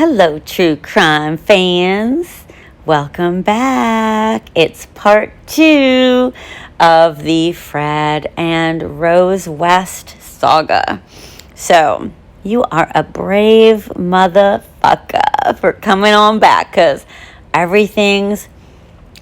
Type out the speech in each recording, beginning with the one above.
Hello, true crime fans. Welcome back. It's part 2 of the Fred and Rose West saga. So, you are a brave motherfucker for coming on back because everything's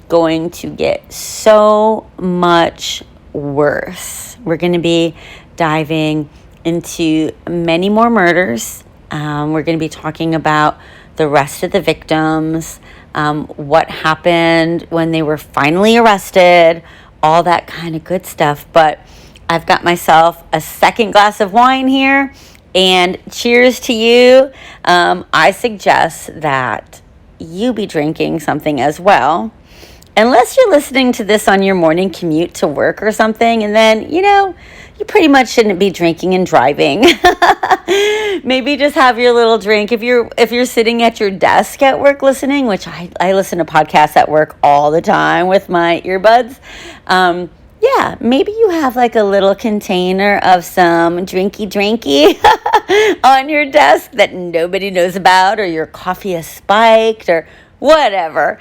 going to get so much worse. We're going to be diving into many more murders. We're going to be talking about the rest of the victims, what happened when they were finally arrested, all that kind of good stuff. But I've got myself a second glass of wine here, and cheers to you. I suggest that you be drinking something as well. Unless you're listening to this on your morning commute to work or something, and then, you pretty much shouldn't be drinking and driving. Maybe just have your little drink. If you're sitting at your desk at work listening, which I listen to podcasts at work all the time with my earbuds, maybe you have like a little container of some drinky on your desk that nobody knows about, or your coffee is spiked, or whatever,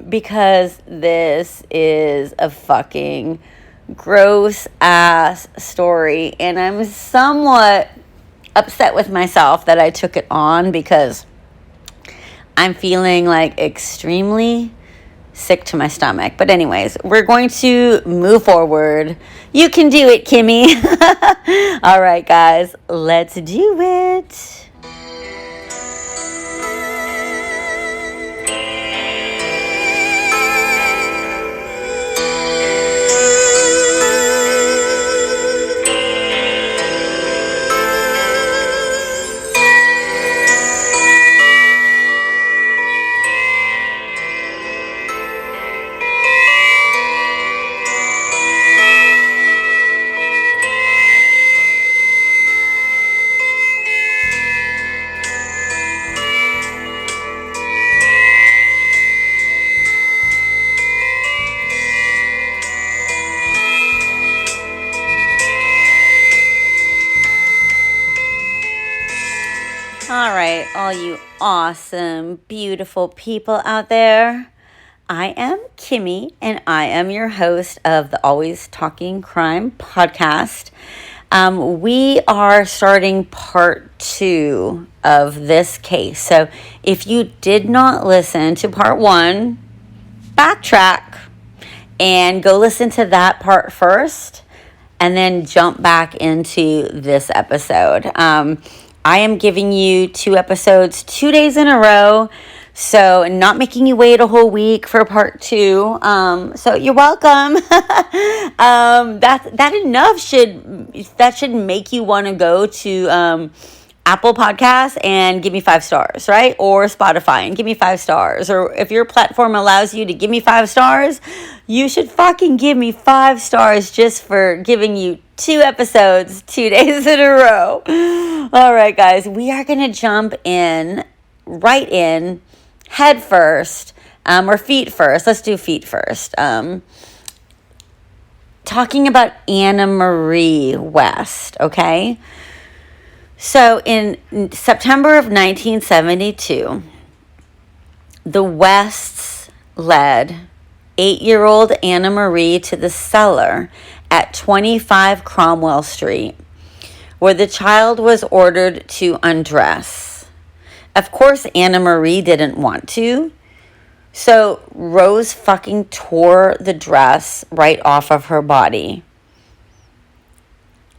because this is a fucking gross ass story, and I'm somewhat upset with myself that I took it on because I'm feeling like extremely sick to my stomach. But anyways, we're going to move forward. You can do it, Kimmy. All right, guys, let's do it. All right, all you awesome, beautiful people out there. I am Kimmy, and I am your host of the Always Talking Crime podcast. We are starting part 2 of this case. So if you did not listen to part 1, backtrack and go listen to that part first, and then jump back into this episode. I am giving you 2 episodes 2 days in a row, so not making you wait a whole week for part 2. So you're welcome. That should make you want to go to Apple Podcasts and give me 5 stars, right? Or Spotify and give me 5 stars. Or if your platform allows you to give me 5 stars, you should fucking give me 5 stars just for giving you 2 episodes 2 days in a row. All right, guys, we are going to jump right in, head first, or feet first. Let's do feet first. Talking about Anna Marie West, okay? So in September of 1972, the Wests led 8-year-old Anna Marie to the cellar at 25 Cromwell Street, where the child was ordered to undress. Of course, Anna Marie didn't want to, so Rose fucking tore the dress right off of her body.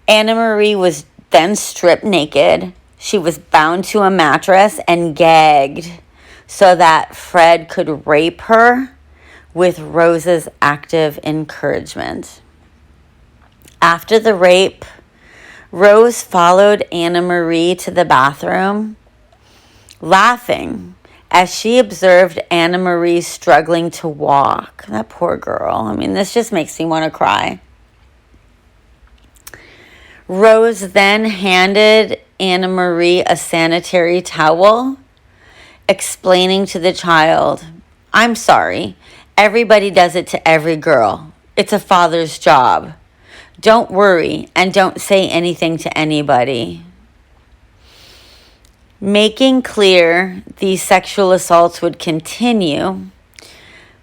Anna Marie was then stripped naked. She was bound to a mattress and gagged so that Fred could rape her with Rose's active encouragement. After the rape, Rose followed Anna Marie to the bathroom, laughing as she observed Anna Marie struggling to walk. That poor girl. I mean, this just makes me want to cry. Rose then handed Anna Marie a sanitary towel, explaining to the child, "I'm sorry, everybody does it to every girl. It's a father's job. Don't worry and don't say anything to anybody." Making clear these sexual assaults would continue,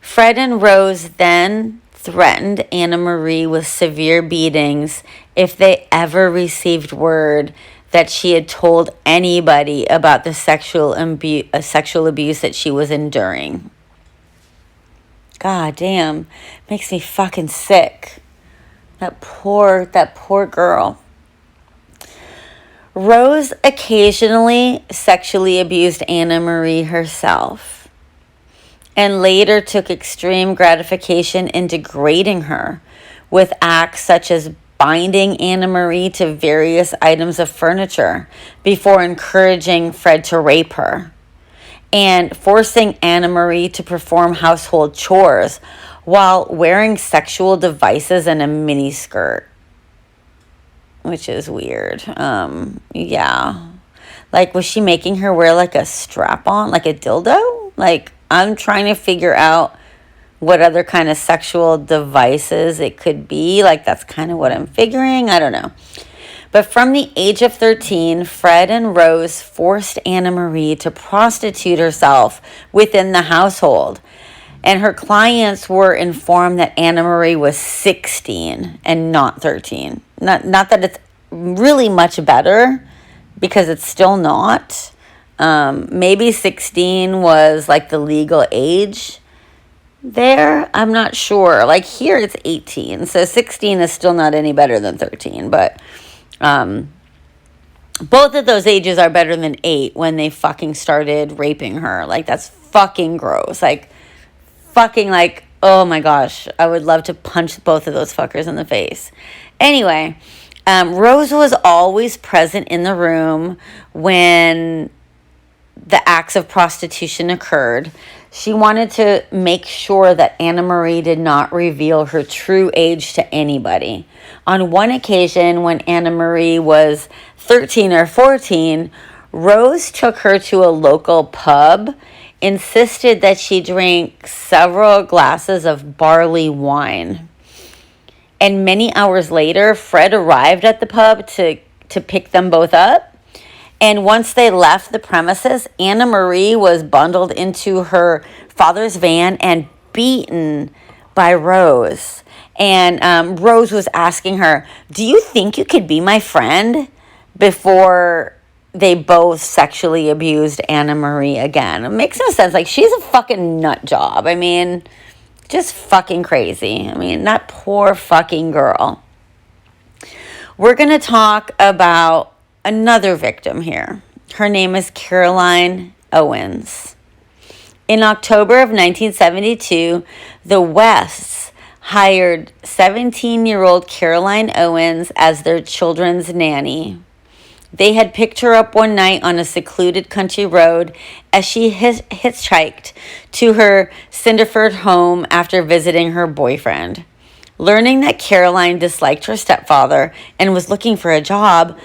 Fred and Rose then threatened Anna Marie with severe beatings if they ever received word that she had told anybody about the sexual abuse that she was enduring. God damn, makes me fucking sick. That poor girl. Rose occasionally sexually abused Anna Marie herself and later took extreme gratification in degrading her with acts such as binding Anna Marie to various items of furniture before encouraging Fred to rape her, and forcing Anna Marie to perform household chores while wearing sexual devices and a miniskirt, which is weird. Yeah. Like, was she making her wear like a strap-on, like a dildo? Like, I'm trying to figure out what other kind of sexual devices it could be. Like, that's kind of what I'm figuring. I don't know. But from the age of 13, Fred and Rose forced Anna Marie to prostitute herself within the household. And her clients were informed that Anna Marie was 16 and not 13. Not that it's really much better, because it's still not. Maybe 16 was like the legal age there. I'm not sure. Like, here it's 18. So 16 is still not any better than 13. But both of those ages are better than 8 when they fucking started raping her. Like, that's fucking gross. Like, fucking, like, oh my gosh. I would love to punch both of those fuckers in the face. Anyway, Rose was always present in the room when the acts of prostitution occurred. She wanted to make sure that Anna Marie did not reveal her true age to anybody. On one occasion, when Anna Marie was 13 or 14, Rose took her to a local pub, insisted that she drink several glasses of barley wine. And many hours later, Fred arrived at the pub to pick them both up. And once they left the premises, Anna Marie was bundled into her father's van and beaten by Rose. And Rose was asking her, "Do you think you could be my friend?" before they both sexually abused Anna Marie again. It makes no sense. Like, she's a fucking nut job. I mean, just fucking crazy. I mean, that poor fucking girl. We're going to talk about another victim here. Her name is Caroline Owens. In October of 1972, the Wests hired 17-year-old Caroline Owens as their children's nanny. They had picked her up one night on a secluded country road as she hitchhiked to her Cinderford home after visiting her boyfriend. Learning that Caroline disliked her stepfather and was looking for a job,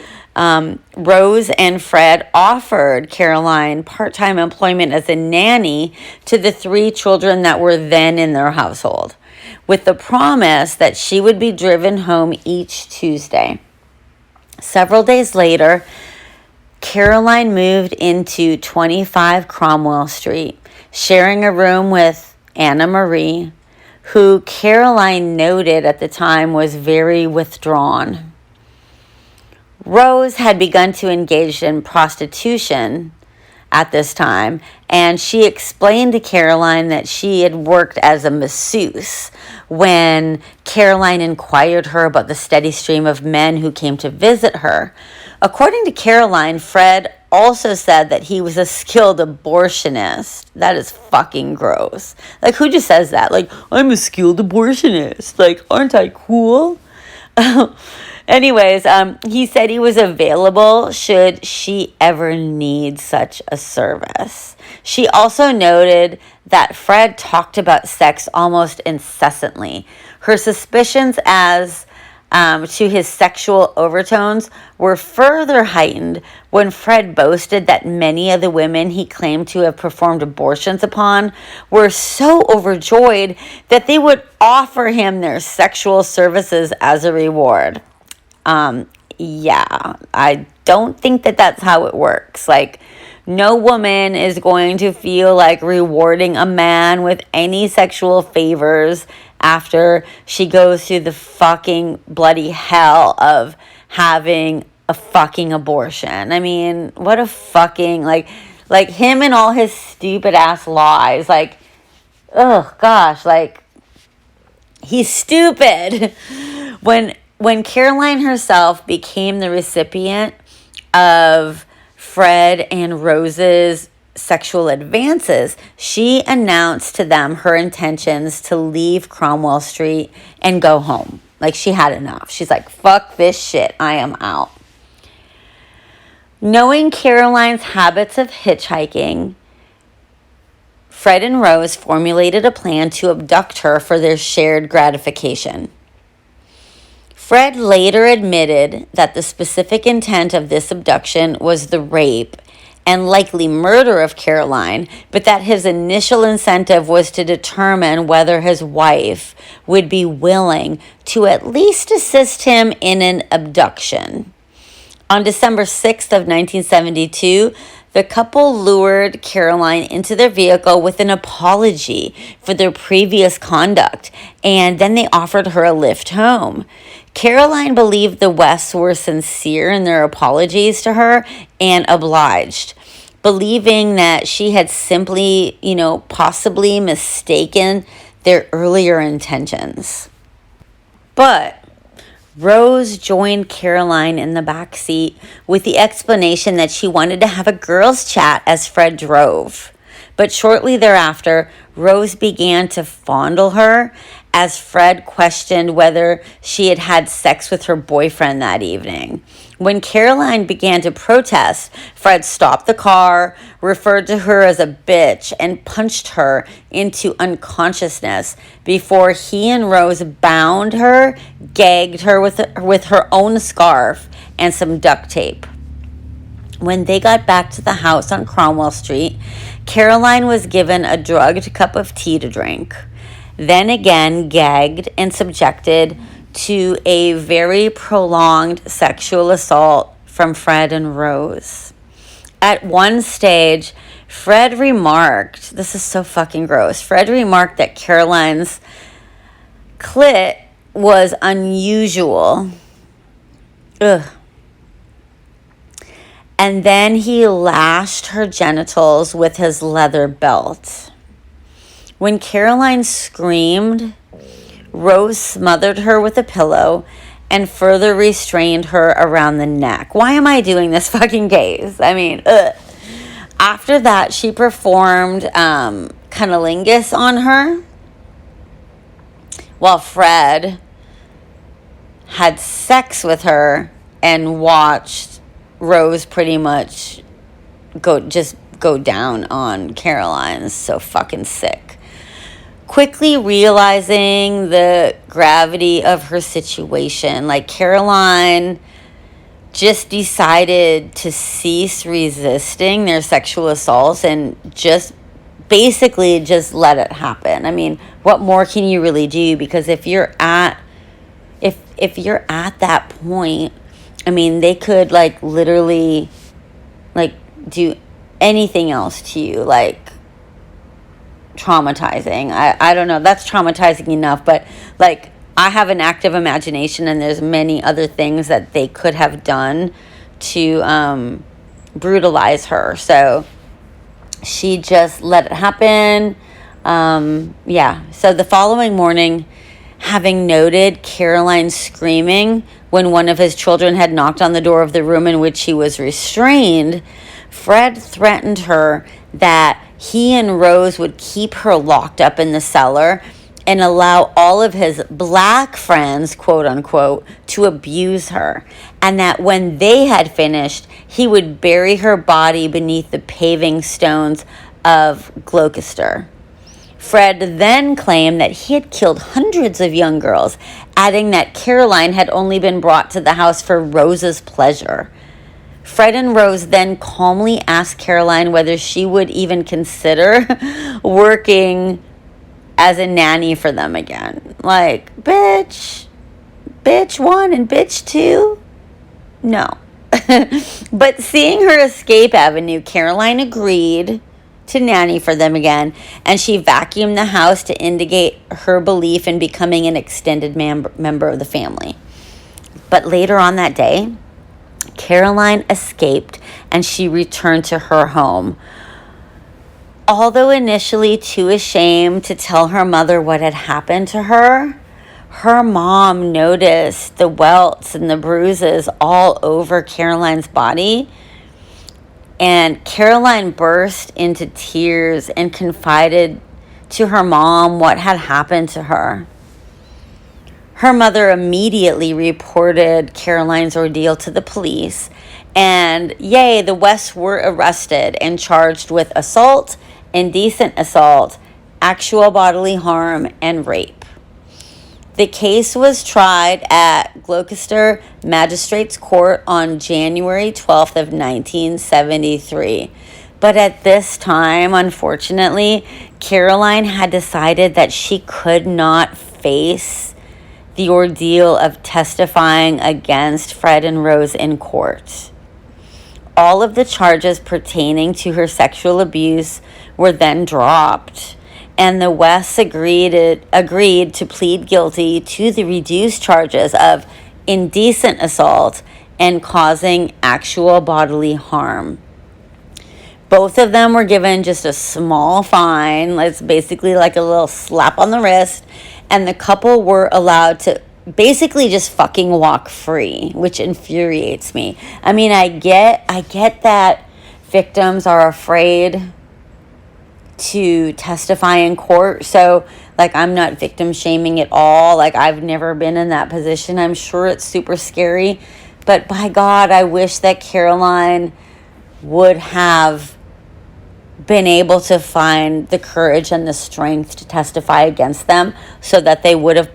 Rose and Fred offered Caroline part-time employment as a nanny to the 3 children that were then in their household, with the promise that she would be driven home each Tuesday. Several days later, Caroline moved into 25 Cromwell Street, sharing a room with Anna Marie, who Caroline noted at the time was very withdrawn. Rose had begun to engage in prostitution at this time, and she explained to Caroline that she had worked as a masseuse when Caroline inquired her about the steady stream of men who came to visit her. According to Caroline, Fred also said that he was a skilled abortionist. That is fucking gross. Like, who just says that? Like, I'm a skilled abortionist. Like, aren't I cool? Anyways, he said he was available should she ever need such a service. She also noted that Fred talked about sex almost incessantly. Her suspicions as to his sexual overtones were further heightened when Fred boasted that many of the women he claimed to have performed abortions upon were so overjoyed that they would offer him their sexual services as a reward. Yeah, I don't think that that's how it works. Like, No woman is going to feel like rewarding a man with any sexual favors after she goes through the fucking bloody hell of having a fucking abortion. I mean, what a fucking, like him and all his stupid ass lies. Like, oh gosh, like, he's stupid. When Caroline herself became the recipient of Fred and Rose's sexual advances, she announced to them her intentions to leave Cromwell Street and go home. Like, she had enough. She's like, fuck this shit, I am out. Knowing Caroline's habits of hitchhiking, Fred and Rose formulated a plan to abduct her for their shared gratification. Fred later admitted that the specific intent of this abduction was the rape and likely murder of Caroline, but that his initial incentive was to determine whether his wife would be willing to at least assist him in an abduction. On December 6th of 1972, the couple lured Caroline into their vehicle with an apology for their previous conduct, and then they offered her a lift home. Caroline believed the Wests were sincere in their apologies to her and obliged, believing that she had simply, possibly mistaken their earlier intentions. But Rose joined Caroline in the back seat with the explanation that she wanted to have a girls' chat as Fred drove. But shortly thereafter, Rose began to fondle her as Fred questioned whether she had had sex with her boyfriend that evening. When Caroline began to protest, Fred stopped the car, referred to her as a bitch, and punched her into unconsciousness before he and Rose bound her, gagged her with her own scarf and some duct tape. When they got back to the house on Cromwell Street, Caroline was given a drugged cup of tea to drink, then again gagged and subjected to a very prolonged sexual assault from Fred and Rose. At one stage, Fred remarked, this is so fucking gross, Fred remarked that Caroline's clit was unusual. Ugh. And then he lashed her genitals with his leather belt. When Caroline screamed, Rose smothered her with a pillow and further restrained her around the neck. Why am I doing this fucking case? I mean, ugh. After that, she performed cunnilingus on her while Fred had sex with her and watched Rose pretty much go down on Caroline. So fucking sick. Quickly realizing the gravity of her situation, like, Caroline just decided to cease resisting their sexual assaults and just basically just let it happen. I mean, what more can you really do? Because if you're at that point, I mean, they could, like, literally, like, do anything else to you, like, traumatizing. I don't know, that's traumatizing enough, but, like, I have an active imagination, and there's many other things that they could have done to brutalize her. So she just let it happen. So the following morning, having noted Caroline screaming when one of his children had knocked on the door of the room in which he was restrained, Fred threatened her that he and Rose would keep her locked up in the cellar and allow all of his black friends, quote unquote, to abuse her. And that when they had finished, he would bury her body beneath the paving stones of Gloucester. Fred then claimed that he had killed hundreds of young girls, adding that Caroline had only been brought to the house for Rose's pleasure. Fred and Rose then calmly asked Caroline whether she would even consider working as a nanny for them again. Like, bitch one and bitch two? No, But seeing her escape avenue, Caroline agreed to nanny for them again, and she vacuumed the house to indicate her belief in becoming an extended member of the family. But later on that day, Caroline escaped and she returned to her home. Although initially too ashamed to tell her mother what had happened to her, her mom noticed the welts and the bruises all over Caroline's body. And Caroline burst into tears and confided to her mom what had happened to her. Her mother immediately reported Caroline's ordeal to the police. And the Wests were arrested and charged with assault, indecent assault, actual bodily harm, and rape. The case was tried at Gloucester Magistrates Court on January 12th of 1973. But at this time, unfortunately, Caroline had decided that she could not face the ordeal of testifying against Fred and Rose in court. All of the charges pertaining to her sexual abuse were then dropped, and the Wests agreed to plead guilty to the reduced charges of indecent assault and causing actual bodily harm. Both of them were given just a small fine. It's basically like a little slap on the wrist, and the couple were allowed to basically just fucking walk free, which infuriates me. I mean, I get that victims are afraid to testify in court. So, like, I'm not victim shaming at all. Like, I've never been in that position. I'm sure it's super scary. But by God, I wish that Caroline would have been able to find the courage and the strength to testify against them so that they would have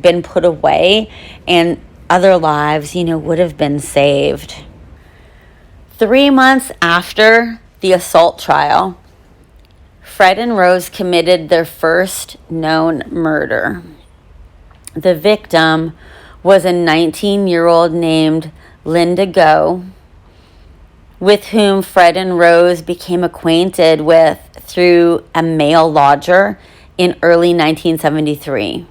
been put away and other lives, would have been saved. 3 months after the assault trial, Fred and Rose committed their first known murder. The victim was a 19-year-old named Linda Go, with whom Fred and Rose became acquainted with through a male lodger in early 1973.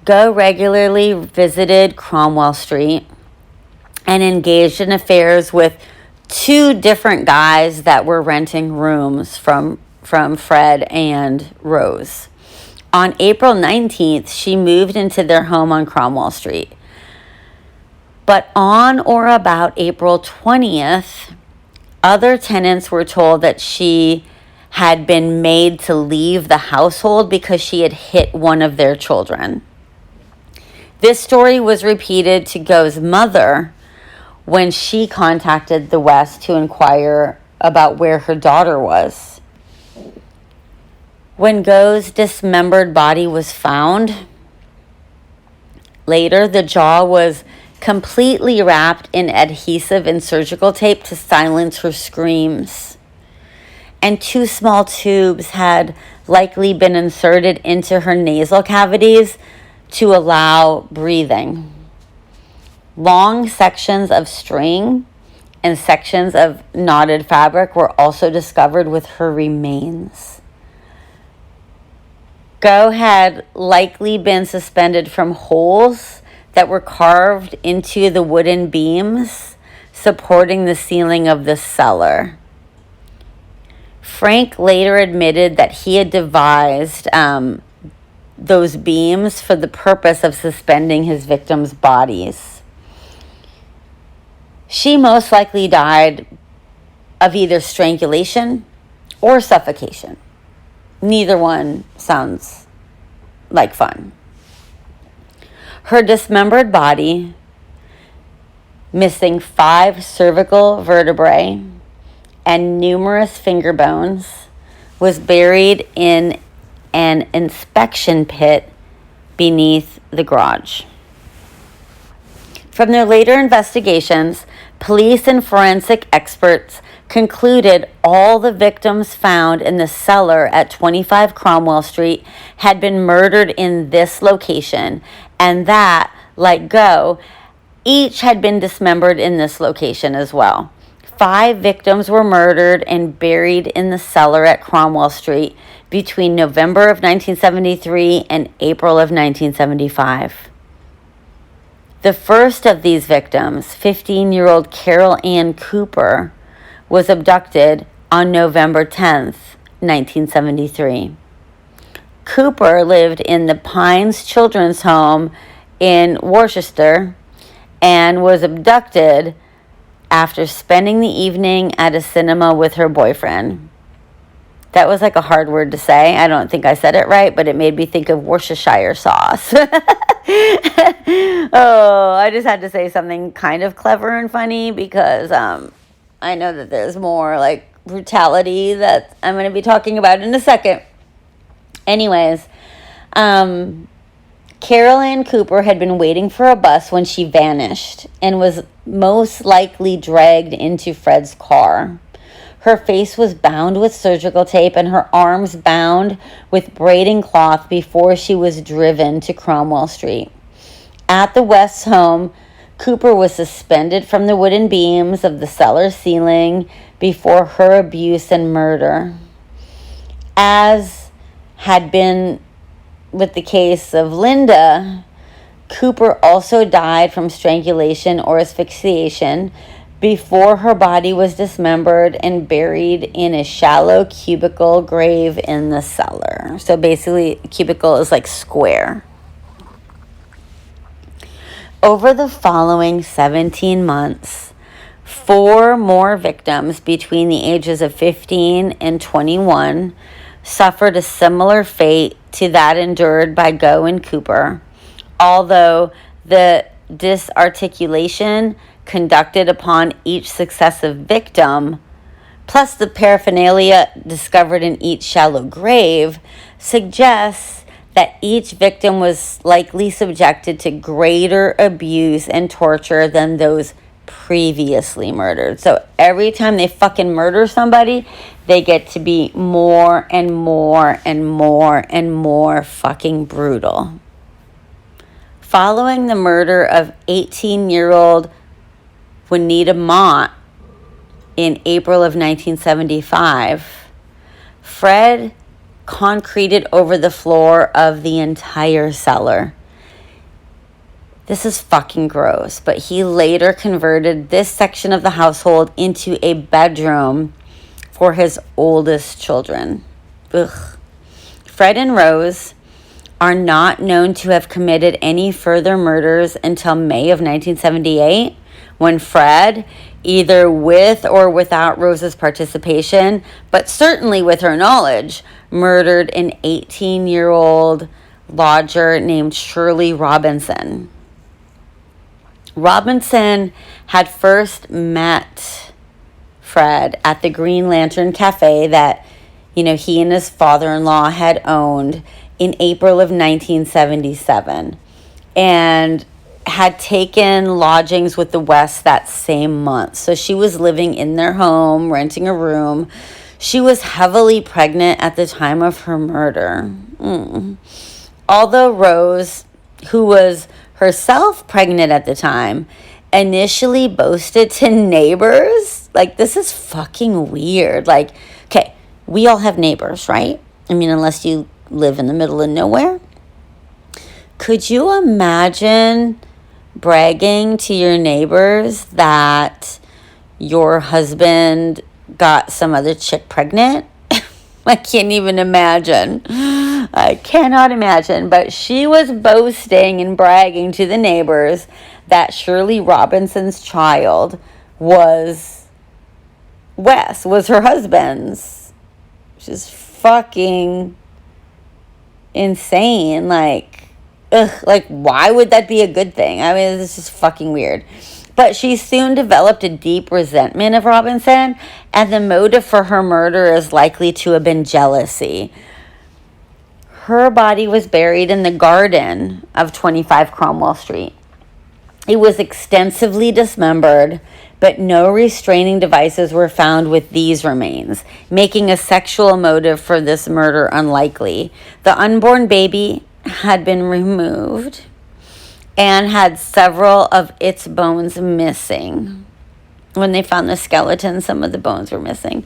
Go regularly visited Cromwell Street and engaged in affairs with 2 different guys that were renting rooms from Fred and Rose. On April 19th, she moved into their home on Cromwell Street. But on or about April 20th, other tenants were told that she had been made to leave the household because she had hit one of their children. This story was repeated to Go's mother when she contacted the Wests to inquire about where her daughter was. When Go's dismembered body was found, later the jaw was completely wrapped in adhesive and surgical tape to silence her screams. And 2 small tubes had likely been inserted into her nasal cavities to allow breathing. Long sections of string and sections of knotted fabric were also discovered with her remains. Go had likely been suspended from holes that were carved into the wooden beams supporting the ceiling of the cellar. Frank later admitted that he had devised those beams for the purpose of suspending his victims' bodies. She most likely died of either strangulation or suffocation. Neither one sounds like fun. Her dismembered body, missing 5 cervical vertebrae and numerous finger bones, was buried in an inspection pit beneath the garage. From their later investigations, police and forensic experts concluded all the victims found in the cellar at 25 Cromwell Street had been murdered in this location, and that, like Go, Each had been dismembered in this location as well. 5 victims were murdered and buried in the cellar at Cromwell Street between November of 1973 and April of 1975. The first of these victims, 15-year-old Carol Ann Cooper, was abducted on November 10th, 1973. Cooper lived in the Pines Children's Home in Worcester and was abducted after spending the evening at a cinema with her boyfriend. That was like a hard word to say. I don't think I said it right, but it made me think of Worcestershire sauce. Oh, I just had to say something kind of clever and funny because I know that there's more like brutality that I'm going to be talking about in a second. Anyways, Carol Ann Cooper had been waiting for a bus when she vanished and was most likely dragged into Fred's car. Her face was bound with surgical tape and her arms bound with braiding cloth before she was driven to Cromwell Street. At the West's home, Cooper was suspended from the wooden beams of the cellar ceiling before her abuse and murder. As had been with the case of Linda, Cooper also died from strangulation or asphyxiation before her body was dismembered and buried in a shallow cubicle grave in the cellar. So basically, a cubicle is like square. Over the following 17 months, 4 more victims between the ages of 15 and 21 suffered a similar fate to that endured by Goh and Cooper, although the disarticulation conducted upon each successive victim, plus the paraphernalia discovered in each shallow grave, suggests that each victim was likely subjected to greater abuse and torture than those previously murdered. So every time they fucking murder somebody, they get to be more and more and more and more fucking brutal. Following the murder of 18-year-old Juanita Mott in April of 1975, Fred concreted over the floor of the entire cellar. This is fucking gross, but he later converted this section of the household into a bedroom for his oldest children. Ugh. Fred and Rose are not known to have committed any further murders until May of 1978, when Fred, either with or without Rose's participation, but certainly with her knowledge, murdered an 18-year-old lodger named Shirley Robinson. Robinson had first met Fred at the Green Lantern Cafe that, he and his father-in-law had owned in April of 1977, and had taken lodgings with the West that same month. So she was living in their home, renting a room. She was heavily pregnant at the time of her murder. Although Rose, who was herself pregnant at the time, initially boasted to neighbors, this is fucking weird. Okay, we all have neighbors, right? Unless you live in the middle of nowhere. Could you imagine bragging to your neighbors that your husband got some other chick pregnant? I can't even imagine. I cannot imagine. But she was boasting and bragging to the neighbors that Shirley Robinson's child was Wes, was her husband's. Which is fucking insane. Why would that be a good thing? This is fucking weird. But she soon developed a deep resentment of Robinson, and the motive for her murder is likely to have been jealousy. Her body was buried in the garden of 25 Cromwell Street. It was extensively dismembered, but no restraining devices were found with these remains, making a sexual motive for this murder unlikely. The unborn baby had been removed, and had several of its bones missing. When they found the skeleton, some of the bones were missing.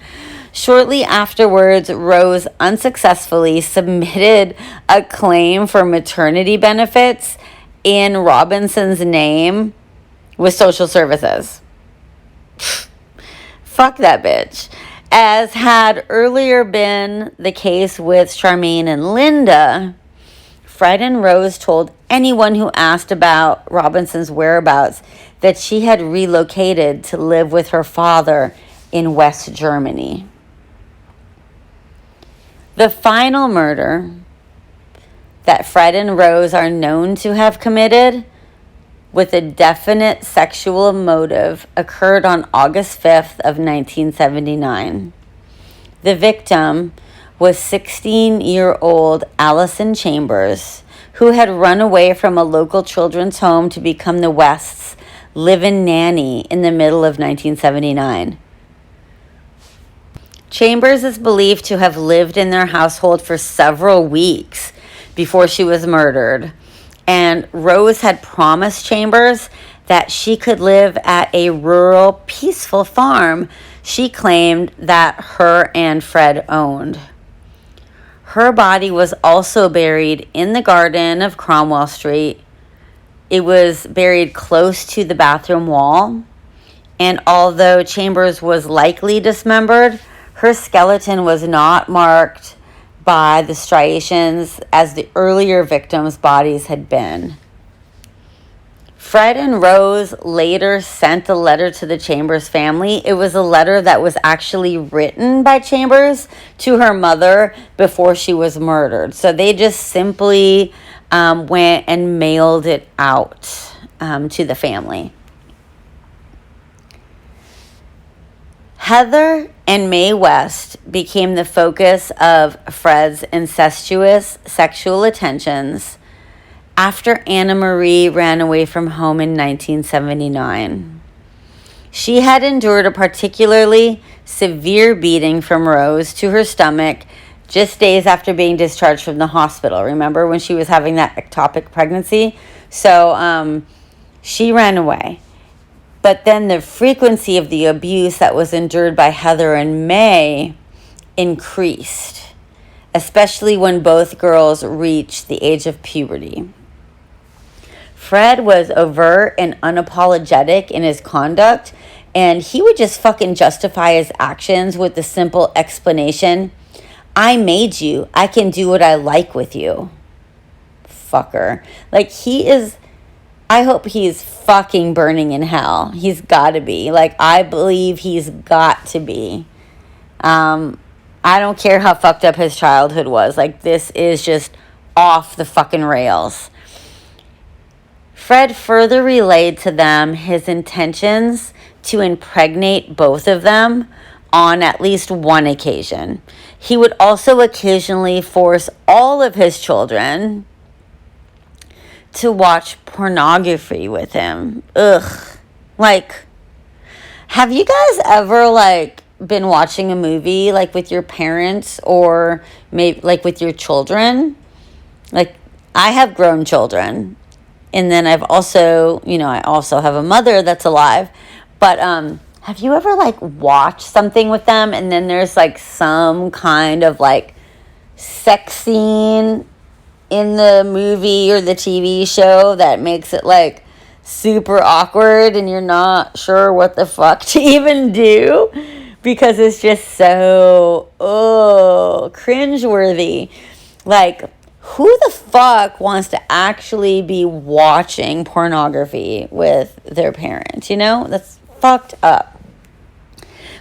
Shortly afterwards, Rose unsuccessfully submitted a claim for maternity benefits in Robinson's name with social services. Fuck that bitch. As had earlier been the case with Charmaine and Linda, Fred and Rose told anyone who asked about Robinson's whereabouts that she had relocated to live with her father in West Germany. The final murder that Fred and Rose are known to have committed with a definite sexual motive occurred on August 5th of 1979. The victim was 16-year-old Allison Chambers, who had run away from a local children's home to become the West's live-in nanny in the middle of 1979. Chambers is believed to have lived in their household for several weeks before she was murdered, and Rose had promised Chambers that she could live at a rural, peaceful farm she claimed that her and Fred owned. Her body was also buried in the garden of Cromwell Street. It was buried close to the bathroom wall, and although Chambers was likely dismembered, her skeleton was not marked by the striations as the earlier victims' bodies had been. Fred and Rose later sent a letter to the Chambers family. It was a letter that was actually written by Chambers to her mother before she was murdered. So they just simply went and mailed it out to the family. Heather and Mae West became the focus of Fred's incestuous sexual attentions after Anna Marie ran away from home in 1979. She had endured a particularly severe beating from Rose to her stomach just days after being discharged from the hospital. Remember when she was having that ectopic pregnancy? So she ran away. But then the frequency of the abuse that was endured by Heather and Mae increased, especially when both girls reached the age of puberty. Fred was overt and unapologetic in his conduct, and he would just fucking justify his actions with the simple explanation, I made you. I can do what I like with you. Fucker. Like, I hope he's fucking burning in hell. He's got to be. Like, I believe he's got to be. I don't care how fucked up his childhood was. Like, this is just off the fucking rails. Fred further relayed to them his intentions to impregnate both of them on at least one occasion. He would also occasionally force all of his children to watch pornography with him. Ugh. Like, have you guys ever, like, been watching a movie, like, with your parents or maybe, like, with your children? Like, I have grown children. And then I've also, I also have a mother that's alive. But have you ever, like, watched something with them and then there's, like, some kind of, like, sex scene in the movie or the TV show that makes it, like, super awkward and you're not sure what the fuck to even do because it's just so, cringeworthy. Like, who the fuck wants to actually be watching pornography with their parents? That's fucked up.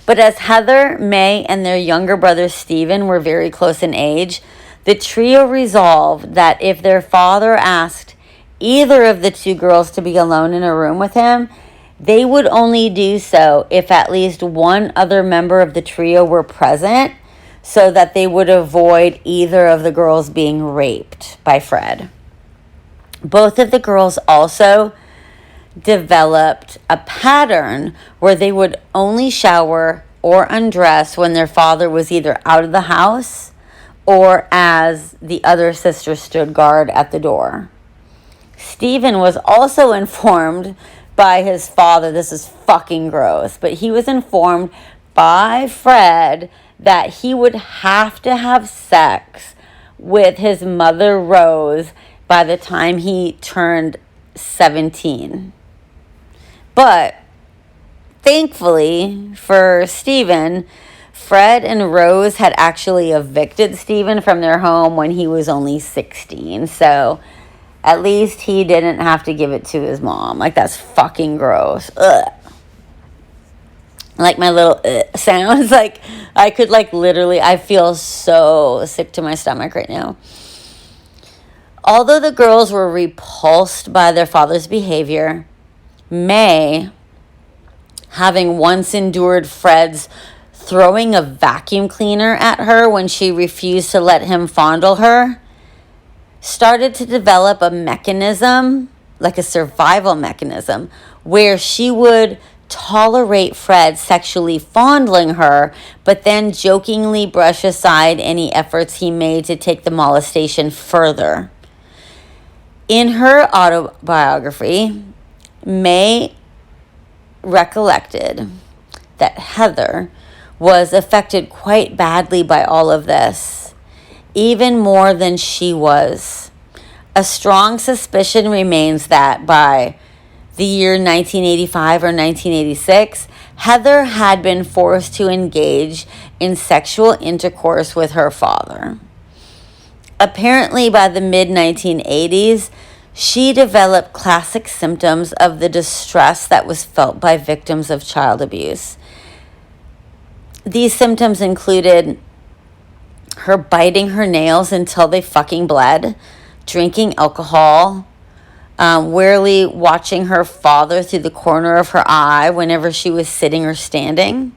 But as Heather, Mae, and their younger brother Stephen were very close in age, the trio resolved that if their father asked either of the two girls to be alone in a room with him, they would only do so if at least one other member of the trio were present, so that they would avoid either of the girls being raped by Fred. Both of the girls also developed a pattern where they would only shower or undress when their father was either out of the house or as the other sister stood guard at the door. Stephen was also informed by his father, this is fucking gross, but he was informed by Fred that he would have to have sex with his mother, Rose, by the time he turned 17. But thankfully for Stephen, Fred and Rose had actually evicted Stephen from their home when he was only 16. So at least he didn't have to give it to his mom. Like, that's fucking gross. Ugh. Like my little sounds. Like, I could literally, I feel so sick to my stomach right now. Although the girls were repulsed by their father's behavior, May, having once endured Fred's throwing a vacuum cleaner at her when she refused to let him fondle her, started to develop a mechanism, like a survival mechanism, where she would tolerate Fred sexually fondling her, but then jokingly brush aside any efforts he made to take the molestation further. In her autobiography, May recollected that Heather was affected quite badly by all of this, even more than she was. A strong suspicion remains that by the year 1985 or 1986, Heather had been forced to engage in sexual intercourse with her father. Apparently, by the mid-1980s, she developed classic symptoms of the distress that was felt by victims of child abuse. These symptoms included her biting her nails until they fucking bled, drinking alcohol, wearily watching her father through the corner of her eye whenever she was sitting or standing,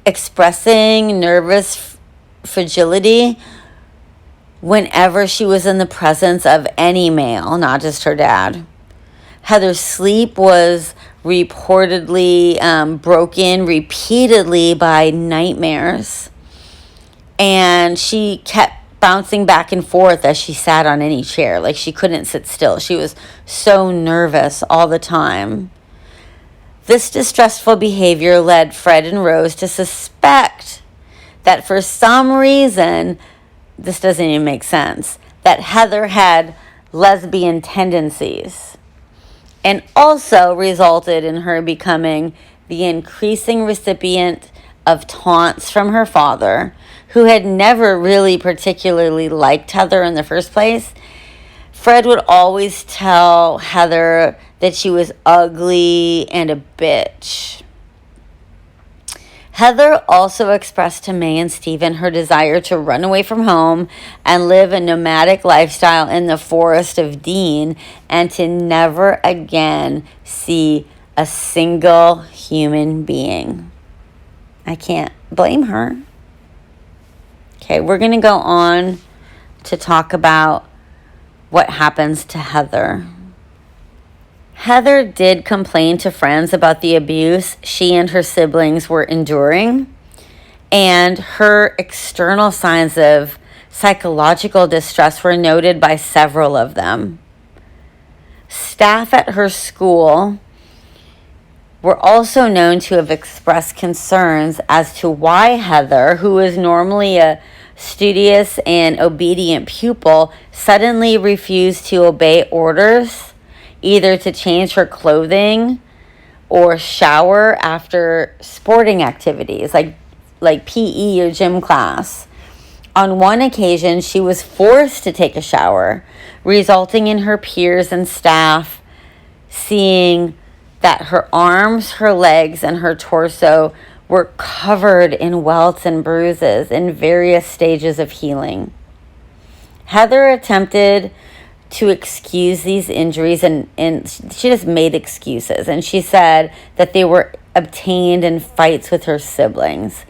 expressing nervous fragility whenever she was in the presence of any male, not just her dad. Heather's sleep was reportedly broken repeatedly by nightmares, and she kept bouncing back and forth as she sat on any chair. Like, she couldn't sit still. She was so nervous all the time. This distressful behavior led Fred and Rose to suspect that for some reason, this doesn't even make sense, that Heather had lesbian tendencies, and also resulted in her becoming the increasing recipient of taunts from her father, who had never really particularly liked Heather in the first place. Fred would always tell Heather that she was ugly and a bitch. Heather also expressed to May and Stephen her desire to run away from home and live a nomadic lifestyle in the forest of Dean, and to never again see a single human being. I can't blame her. Okay, we're going to go on to talk about what happens to Heather. Heather did complain to friends about the abuse she and her siblings were enduring, and her external signs of psychological distress were noted by several of them. Staff at her school were also known to have expressed concerns as to why Heather, who is normally a studious and obedient pupil, suddenly refused to obey orders, either to change her clothing or shower after sporting activities like PE or gym class. On one occasion, she was forced to take a shower, resulting in her peers and staff seeing that her arms, her legs, and her torso were covered in welts and bruises in various stages of healing. Heather attempted to excuse these injuries, and she just made excuses. And she said that they were obtained in fights with her siblings.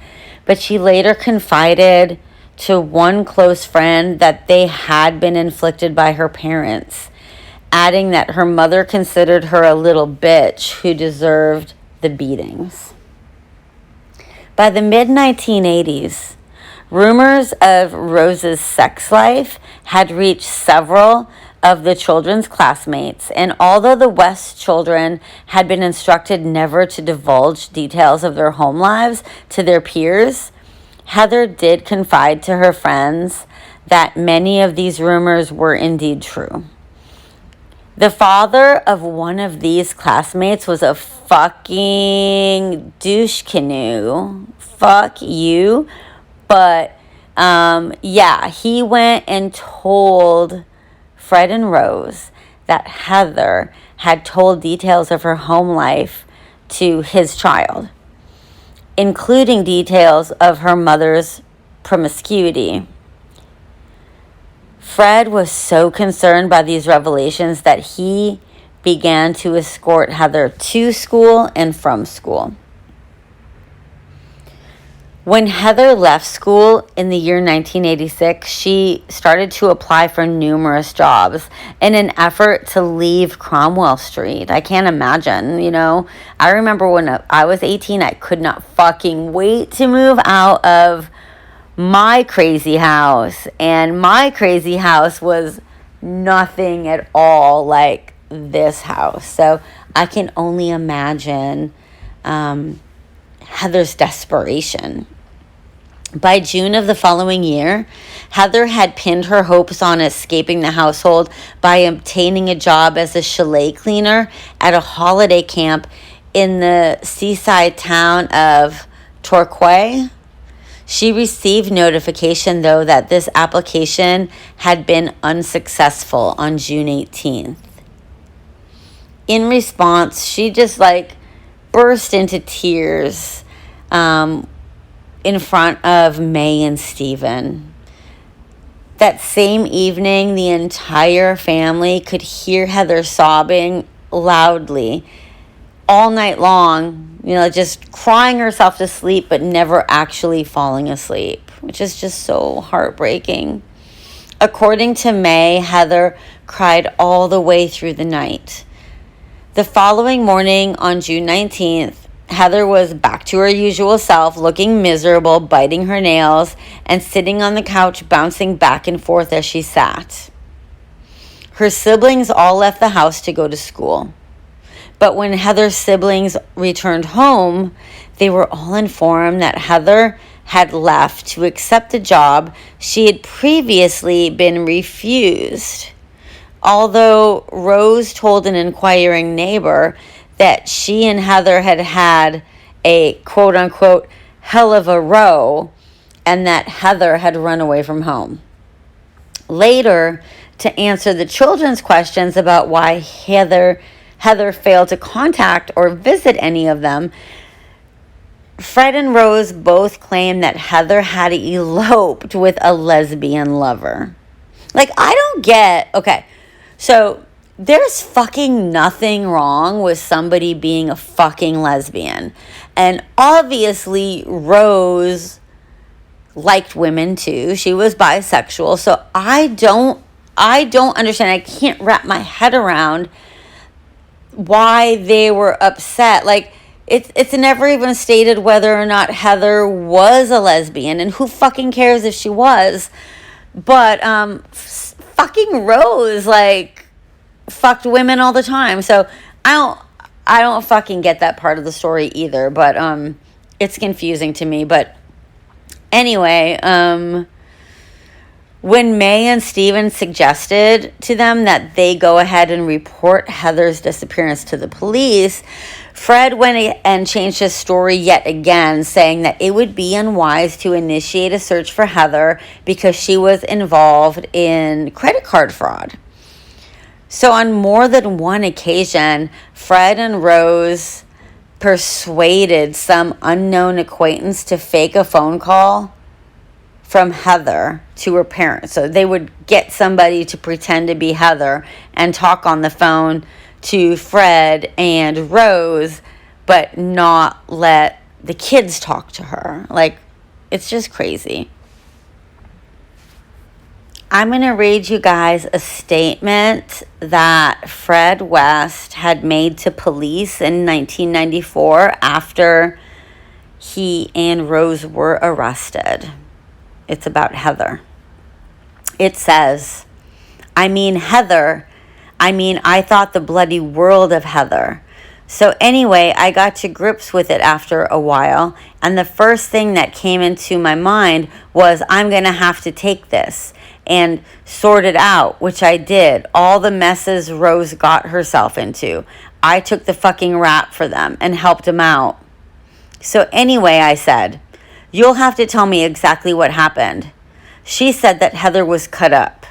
But she later confided to one close friend that they had been inflicted by her parents, adding that her mother considered her a little bitch who deserved the beatings. By the mid-1980s, rumors of Rose's sex life had reached several of the children's classmates, and although the West children had been instructed never to divulge details of their home lives to their peers, Heather did confide to her friends that many of these rumors were indeed true. The father of one of these classmates was a fucking douche canoe. Fuck you. But, he went and told Fred and Rose that Heather had told details of her home life to his child, including details of her mother's promiscuity. Fred was so concerned by these revelations that he began to escort Heather to school and from school. When Heather left school in the year 1986, she started to apply for numerous jobs in an effort to leave Cromwell Street. I can't imagine, I remember when I was 18, I could not fucking wait to move out of my crazy house. And my crazy house was nothing at all like this house. So I can only imagine Heather's desperation. By June of the following year, Heather had pinned her hopes on escaping the household by obtaining a job as a chalet cleaner at a holiday camp in the seaside town of Torquay. She received notification, though, that this application had been unsuccessful on June 18th. In response, she just burst into tears in front of May and Stephen. That same evening, the entire family could hear Heather sobbing loudly all night long, just crying herself to sleep, but never actually falling asleep, which is just so heartbreaking. According to May, Heather cried all the way through the night. The following morning, on June 19th, Heather was back to her usual self, looking miserable, biting her nails, and sitting on the couch, bouncing back and forth as she sat. Her siblings all left the house to go to school. But when Heather's siblings returned home, they were all informed that Heather had left to accept a job she had previously been refused. Although Rose told an inquiring neighbor that she and Heather had a quote-unquote hell of a row, and that Heather had run away from home. Later, to answer the children's questions about why Heather failed to contact or visit any of them, Fred and Rose both claimed that Heather had eloped with a lesbian lover. I don't get... Okay, so there's fucking nothing wrong with somebody being a fucking lesbian. And obviously, Rose liked women too. She was bisexual. So I don't understand. I can't wrap my head around why they were upset. It's never even stated whether or not Heather was a lesbian, and who fucking cares if she was. But fucking Rose fucked women all the time. So I don't fucking get that part of the story either, but it's confusing to me. But anyway, when May and Stephen suggested to them that they go ahead and report Heather's disappearance to the police, Fred went and changed his story yet again, saying that it would be unwise to initiate a search for Heather because she was involved in credit card fraud. So on more than one occasion, Fred and Rose persuaded some unknown acquaintance to fake a phone call from Heather to her parents. So they would get somebody to pretend to be Heather and talk on the phone to Fred and Rose, but not let the kids talk to her. It's just crazy. I'm going to read you guys a statement that Fred West had made to police in 1994 after he and Rose were arrested. It's about Heather. It says, I mean Heather. I thought the bloody world of Heather. So anyway, I got to grips with it after a while, and the first thing that came into my mind was, I'm going to have to take this and sort it out, which I did. All the messes Rose got herself into, I took the fucking rap for them and helped them out. So anyway, I said, you'll have to tell me exactly what happened. She said that Heather was cut up.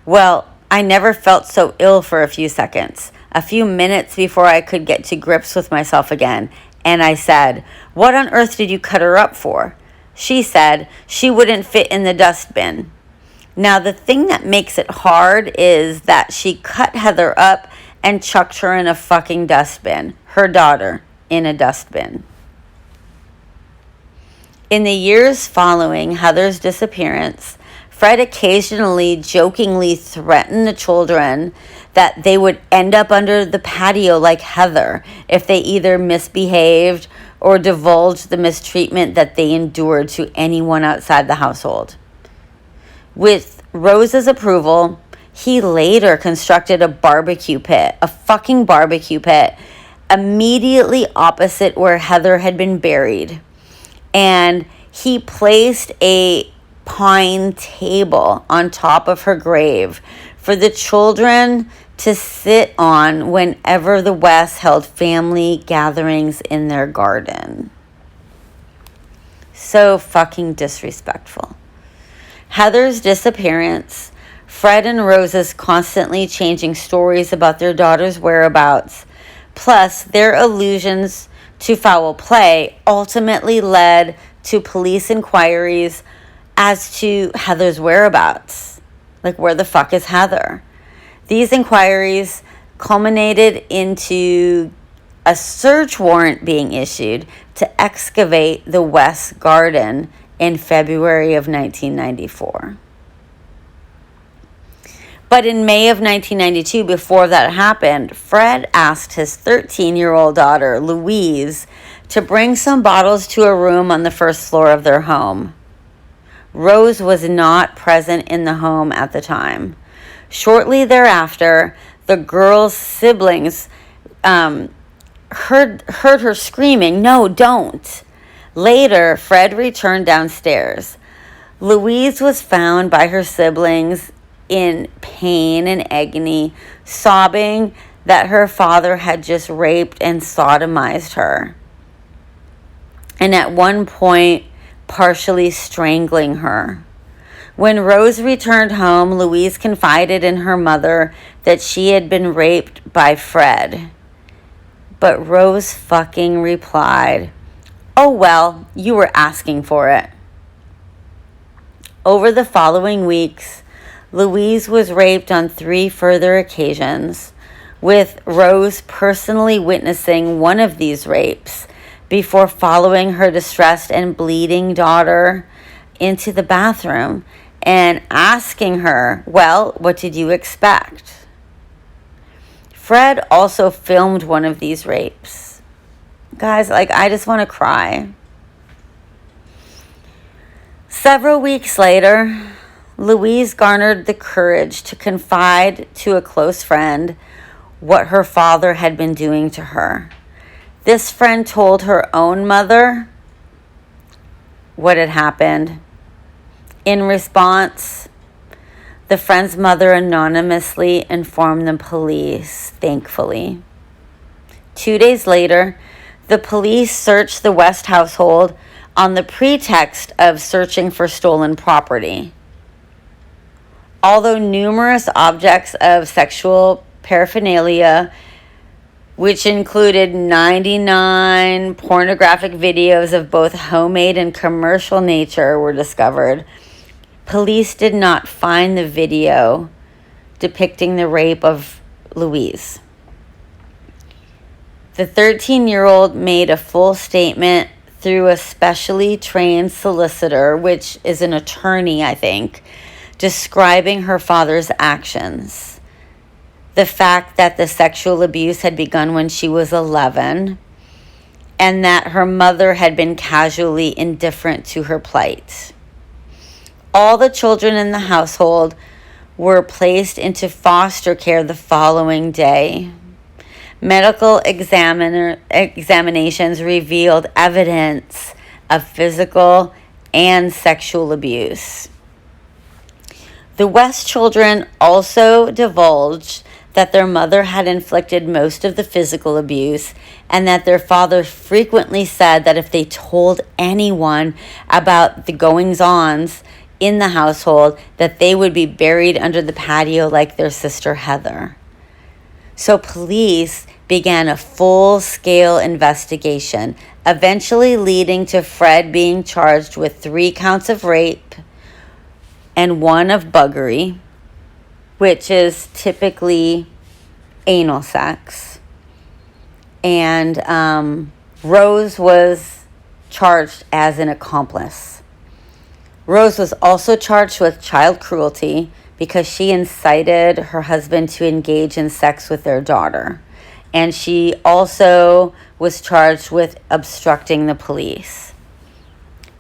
Well, I never felt so ill for a few seconds, a few minutes before I could get to grips with myself again. And I said, what on earth did you cut her up for? She said she wouldn't fit in the dustbin. Now, the thing that makes it hard is that she cut Heather up and chucked her in a fucking dustbin. Her daughter in a dustbin. In the years following Heather's disappearance, Fred occasionally jokingly threatened the children that they would end up under the patio like Heather if they either misbehaved or divulged the mistreatment that they endured to anyone outside the household. With Rose's approval, he later constructed a barbecue pit, a fucking barbecue pit, immediately opposite where Heather had been buried. And he placed a pine table on top of her grave for the children to sit on whenever the West held family gatherings in their garden. So fucking disrespectful. Heather's disappearance, Fred and Rose's constantly changing stories about their daughter's whereabouts, plus their allusions to foul play, ultimately led to police inquiries as to Heather's whereabouts. Like, where the fuck is Heather? These inquiries culminated into a search warrant being issued to excavate the West Garden in February of 1994. But in May of 1992, before that happened, Fred asked his 13-year-old daughter, Louise, to bring some bottles to a room on the first floor of their home. Rose was not present in the home at the time. Shortly thereafter, the girl's siblings heard her screaming, "No, don't." Later, Fred returned downstairs. Louise was found by her siblings in pain and agony, sobbing that her father had just raped and sodomized her, and at one point partially strangling her. When Rose returned home, Louise confided in her mother that she had been raped by Fred. But Rose fucking replied, "Oh well, you were asking for it." Over the following weeks, Louise was raped on 3 further occasions, with Rose personally witnessing one of these rapes before following her distressed and bleeding daughter into the bathroom and asking her, "Well, what did you expect?" Fred also filmed one of these rapes. Guys, I just want to cry. Several weeks later, Louise garnered the courage to confide to a close friend what her father had been doing to her. This friend told her own mother what had happened. In response, the friend's mother anonymously informed the police, thankfully. 2 days later, the police searched the West household on the pretext of searching for stolen property. Although numerous objects of sexual paraphernalia, which included 99 pornographic videos of both homemade and commercial nature, were discovered, police did not find the video depicting the rape of Louise. The 13-year-old made a full statement through a specially trained solicitor, which is an attorney, I think, describing her father's actions. The fact that the sexual abuse had begun when she was 11, and that her mother had been casually indifferent to her plight. All the children in the household were placed into foster care the following day. Medical examinations revealed evidence of physical and sexual abuse. The West children also divulged that their mother had inflicted most of the physical abuse and that their father frequently said that if they told anyone about the goings-ons in the household, that they would be buried under the patio like their sister Heather. So police began a full-scale investigation, eventually leading to Fred being charged with 3 counts of rape and 1 of buggery, which is typically anal sex. And Rose was charged as an accomplice. Rose was also charged with child cruelty because she incited her husband to engage in sex with their daughter. And she also was charged with obstructing the police.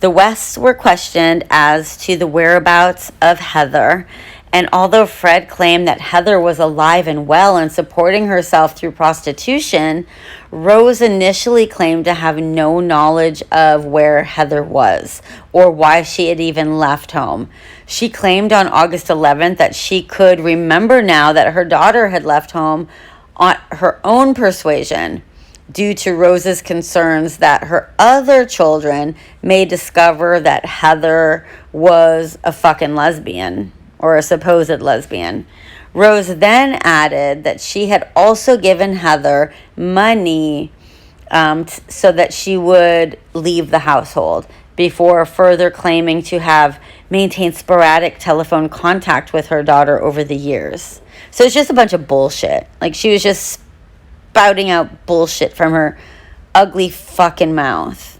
The Wests were questioned as to the whereabouts of Heather, and although Fred claimed that Heather was alive and well and supporting herself through prostitution, Rose initially claimed to have no knowledge of where Heather was or why she had even left home. She claimed on August 11th that she could remember now that her daughter had left home on her own persuasion due to Rose's concerns that her other children may discover that Heather was a fucking lesbian or a supposed lesbian. Rose then added that she had also given Heather money so that she would leave the household, before further claiming to have maintained sporadic telephone contact with her daughter over the years. So it's just a bunch of bullshit. Like, she was just spouting out bullshit from her ugly fucking mouth.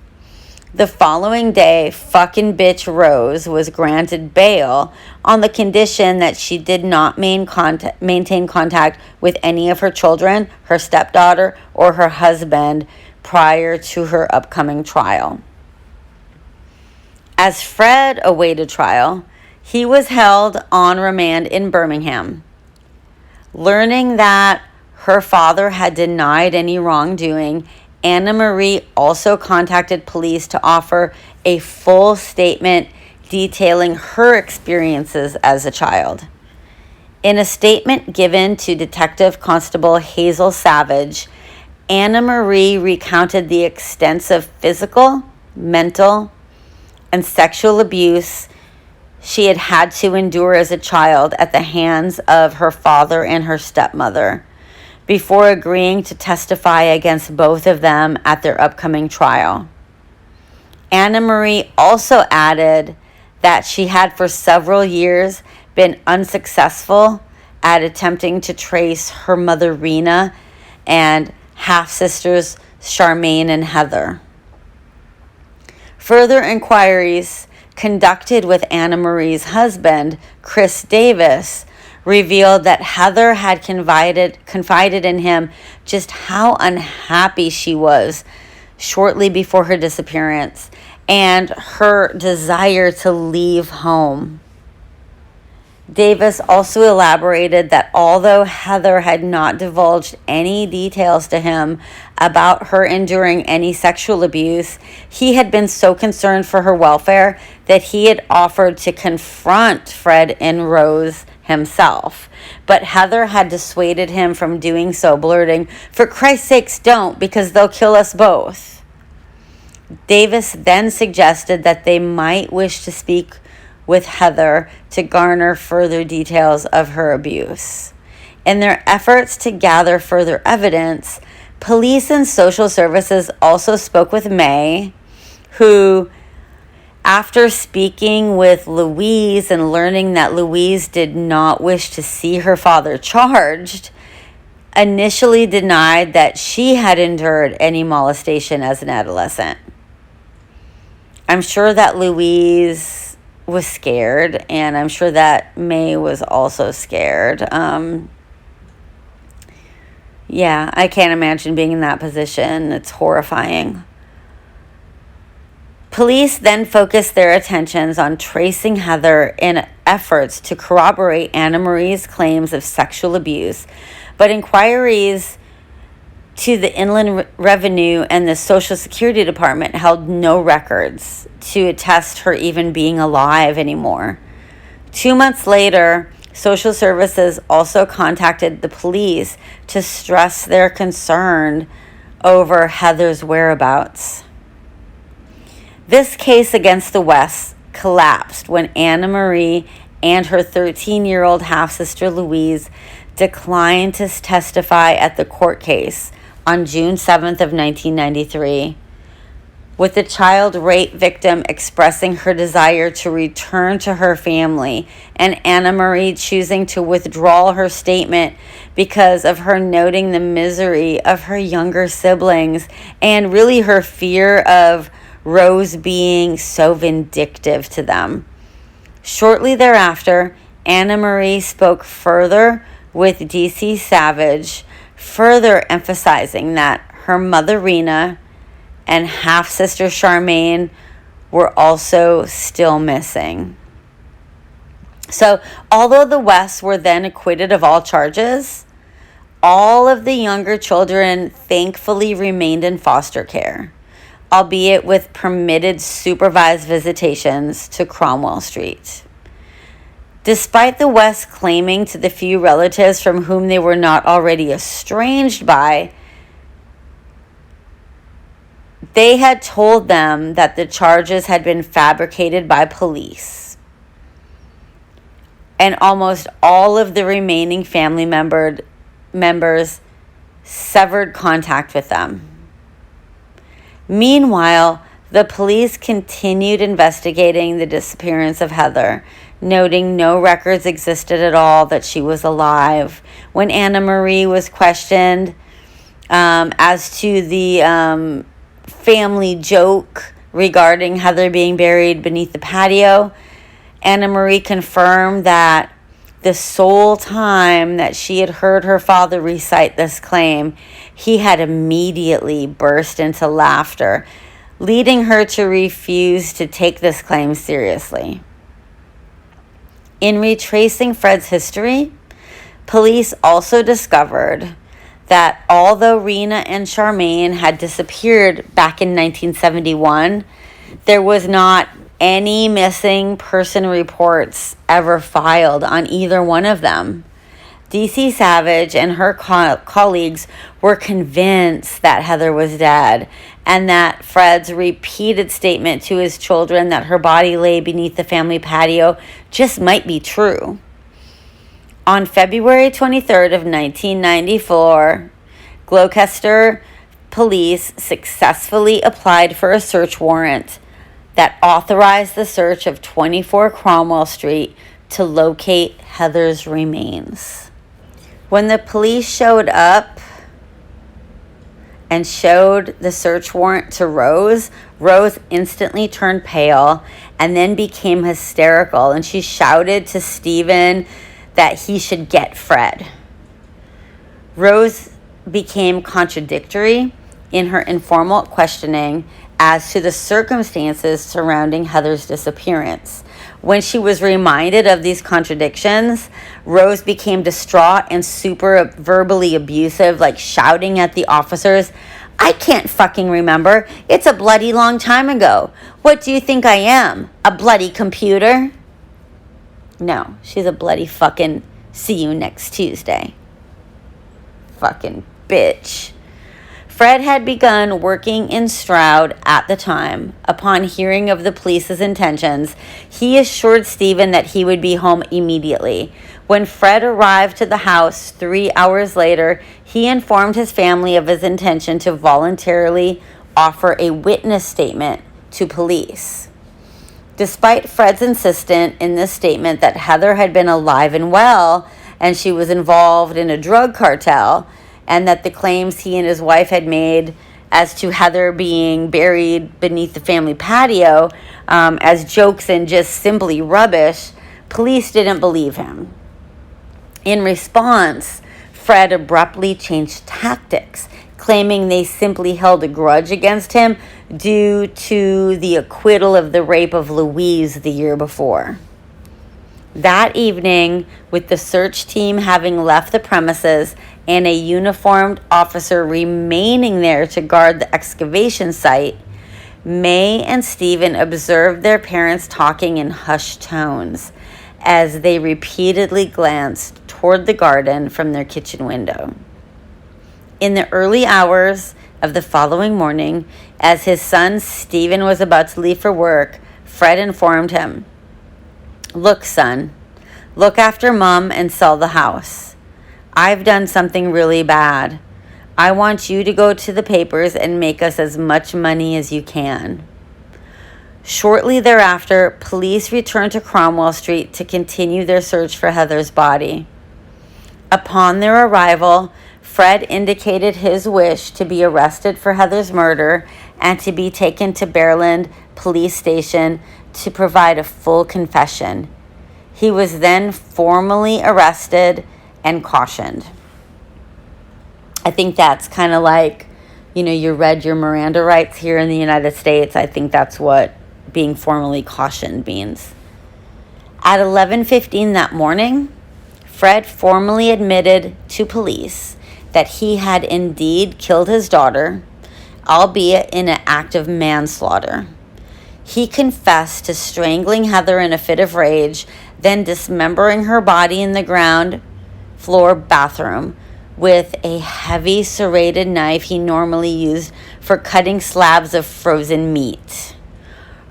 The following day, fucking bitch Rose was granted bail on the condition that she did not maintain contact with any of her children, her stepdaughter, or her husband prior to her upcoming trial. As Fred awaited trial, he was held on remand in Birmingham. Learning that her father had denied any wrongdoing, Anna Marie also contacted police to offer a full statement detailing her experiences as a child. In a statement given to Detective Constable Hazel Savage, Anna Marie recounted the extensive physical, mental, and sexual abuse she had had to endure as a child at the hands of her father and her stepmother, before agreeing to testify against both of them at their upcoming trial. Anna Marie also added that she had for several years been unsuccessful at attempting to trace her mother Rena and half-sisters Charmaine and Heather. Further inquiries conducted with Anna Marie's husband, Chris Davis, revealed that Heather had confided in him just how unhappy she was shortly before her disappearance and her desire to leave home. Davis also elaborated that although Heather had not divulged any details to him about her enduring any sexual abuse, he had been so concerned for her welfare that he had offered to confront Fred and Rose himself. But Heather had dissuaded him from doing so, blurting, "For Christ's sakes, don't, because they'll kill us both." Davis then suggested that they might wish to speak with Heather to garner further details of her abuse. In their efforts to gather further evidence, police and social services also spoke with May, who, after speaking with Louise and learning that Louise did not wish to see her father charged, initially denied that she had endured any molestation as an adolescent. I'm sure that Louise was scared, and I'm sure that May was also scared. I can't imagine being in that position. It's horrifying. Police then focused their attentions on tracing Heather in efforts to corroborate Anna Marie's claims of sexual abuse, but inquiries to the Inland Revenue and the Social Security Department held no records to attest her even being alive anymore. 2 months later, Social Services also contacted the police to stress their concern over Heather's whereabouts. This case against the Wests collapsed when Anna Marie and her 13-year-old half-sister Louise declined to testify at the court case on June 7th of 1993, with the child rape victim expressing her desire to return to her family and Anna Marie choosing to withdraw her statement because of her noting the misery of her younger siblings and really her fear of Rose being so vindictive to them. Shortly thereafter, Anna Marie spoke further with D.C. Savage, further emphasizing that her mother Rena and half-sister Charmaine were also still missing. So, although the Wests were then acquitted of all charges, all of the younger children thankfully remained in foster care, albeit with permitted supervised visitations to Cromwell Street. Despite the Wests claiming to the few relatives from whom they were not already estranged by, they had told them that the charges had been fabricated by police. And almost all of the remaining family members severed contact with them. Meanwhile, the police continued investigating the disappearance of Heather, noting no records existed at all that she was alive. When Anna Marie was questioned as to the family joke regarding Heather being buried beneath the patio, Anna Marie confirmed that the sole time that she had heard her father recite this claim, he had immediately burst into laughter, leading her to refuse to take this claim seriously. In retracing Fred's history, police also discovered that although Rena and Charmaine had disappeared back in 1971, there was not any missing person reports ever filed on either one of them. D.C. Savage and her colleagues were convinced that Heather was dead and that Fred's repeated statement to his children that her body lay beneath the family patio just might be true. On February 23rd of 1994, Gloucester police successfully applied for a search warrant that authorized the search of 24 Cromwell Street to locate Heather's remains. When the police showed up and showed the search warrant to Rose, Rose instantly turned pale and then became hysterical, and she shouted to Stephen that he should get Fred. Rose became contradictory in her informal questioning as to the circumstances surrounding Heather's disappearance. When she was reminded of these contradictions, Rose became distraught and super verbally abusive, like shouting at the officers, "I can't fucking remember. It's a bloody long time ago. What do you think I am? A bloody computer?" No, she's a bloody fucking see you next Tuesday. Fucking bitch. Fred had begun working in Stroud at the time. Upon hearing of the police's intentions, he assured Stephen that he would be home immediately. When Fred arrived to the house 3 hours later, he informed his family of his intention to voluntarily offer a witness statement to police. Despite Fred's insistence in this statement that Heather had been alive and well and she was involved in a drug cartel, and that the claims he and his wife had made as to Heather being buried beneath the family patio as jokes and just simply rubbish, police didn't believe him. In response, Fred abruptly changed tactics, claiming they simply held a grudge against him due to the acquittal of the rape of Louise the year before. That evening, with the search team having left the premises and a uniformed officer remaining there to guard the excavation site, May and Stephen observed their parents talking in hushed tones as they repeatedly glanced toward the garden from their kitchen window. In the early hours of the following morning, as his son Stephen was about to leave for work, Fred informed him, "Look, son, look after Mom and sell the house. I've done something really bad. I want you to go to the papers and make us as much money as you can." Shortly thereafter, police returned to Cromwell Street to continue their search for Heather's body. Upon their arrival, Fred indicated his wish to be arrested for Heather's murder and to be taken to Bearland Police Station to provide a full confession. He was then formally arrested and cautioned. I think that's kind of like, you read your Miranda rights here in the United States. I think that's what being formally cautioned means. At 11:15 that morning, Fred formally admitted to police that he had indeed killed his daughter, albeit in an act of manslaughter. He confessed to strangling Heather in a fit of rage, then dismembering her body in the ground floor bathroom with a heavy serrated knife he normally used for cutting slabs of frozen meat.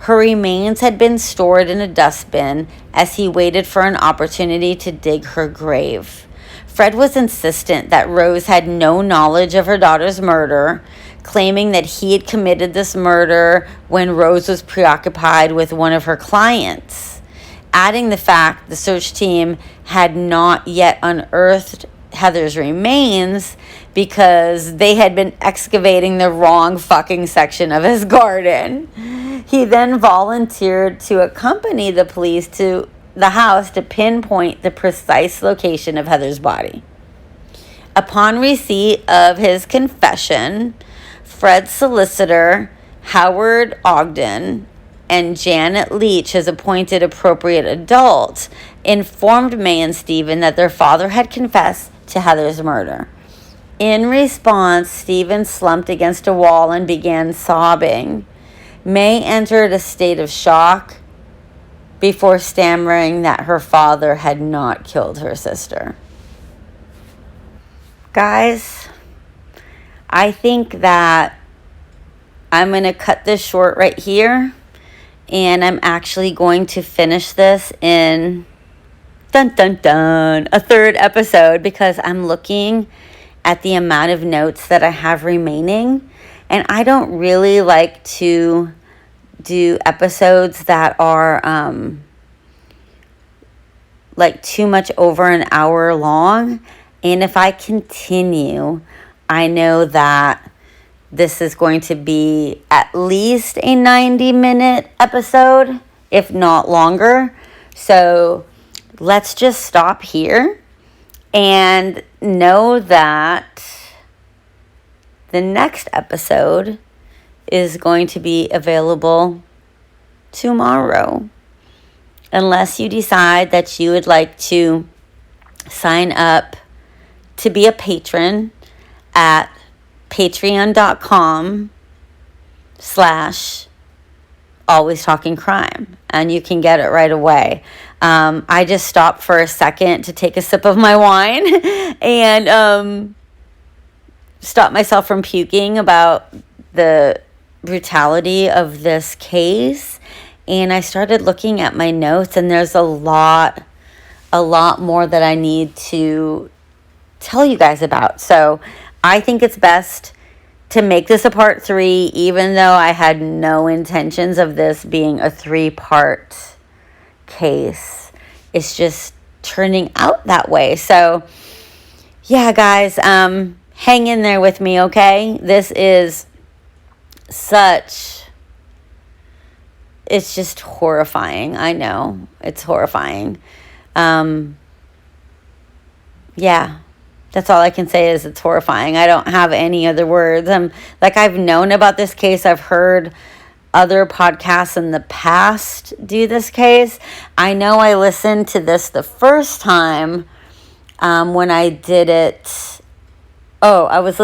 Her remains had been stored in a dustbin as he waited for an opportunity to dig her grave. Fred was insistent that Rose had no knowledge of her daughter's murder, claiming that he had committed this murder when Rose was preoccupied with one of her clients, adding the fact the search team had not yet unearthed Heather's remains because they had been excavating the wrong fucking section of his garden. He then volunteered to accompany the police to the house to pinpoint the precise location of Heather's body. Upon receipt of his confession, Fred's solicitor, Howard Ogden, and Janet Leach, his appointed appropriate adult, informed May and Stephen that their father had confessed to Heather's murder. In response, Stephen slumped against a wall and began sobbing. May entered a state of shock before stammering that her father had not killed her sister. Guys, I think that I'm going to cut this short right here, and I'm actually going to finish this in a third episode, because I'm looking at the amount of notes that I have remaining, and I don't really like to do episodes that are like too much over an hour long. And if I continue, I know that this is going to be at least a 90-minute episode, if not longer. So let's just stop here and know that the next episode is going to be available tomorrow. Unless you decide that you would like to sign up to be a patron at patreon.com/alwaystalkingcrime, and you can get it right away. I just stopped for a second to take a sip of my wine and stop myself from puking about the brutality of this case. And I started looking at my notes, and there's a lot more that I need to tell you guys about. So I think it's best to make this a part 3, even though I had no intentions of this being a 3-part case. It's just turning out that way. So yeah, guys, hang in there with me, okay? This is it's just horrifying. I know, it's horrifying. Yeah. That's all I can say is it's horrifying. I don't have any other words. I've known about this case. I've heard other podcasts in the past do this case. I know I listened to this the first time when I did it. Oh, I was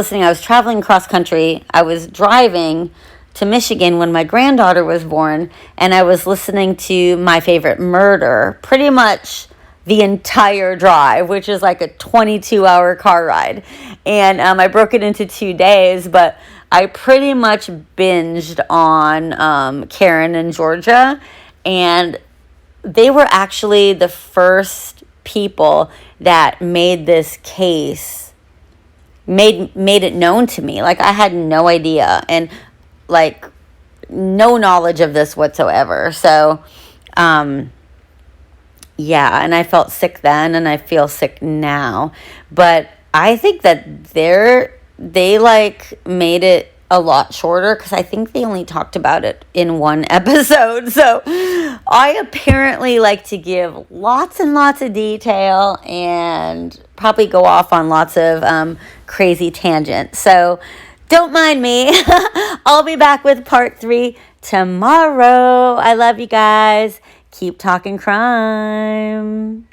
traveling cross country. I was driving to Michigan when my granddaughter was born, and I was listening to My Favorite Murder pretty much the entire drive, which is like a 22-hour car ride. And I broke it into 2 days, but I pretty much binged on Karen in Georgia. And they were actually the first people that made this case, made it known to me. Like, I had no idea and, like, no knowledge of this whatsoever. So, yeah, and I felt sick then, and I feel sick now. But I think that they made it a lot shorter because I think they only talked about it in one episode. So I apparently like to give lots and lots of detail and probably go off on lots of crazy tangents. So don't mind me. I'll be back with part 3 tomorrow. I love you guys. Keep talking crime.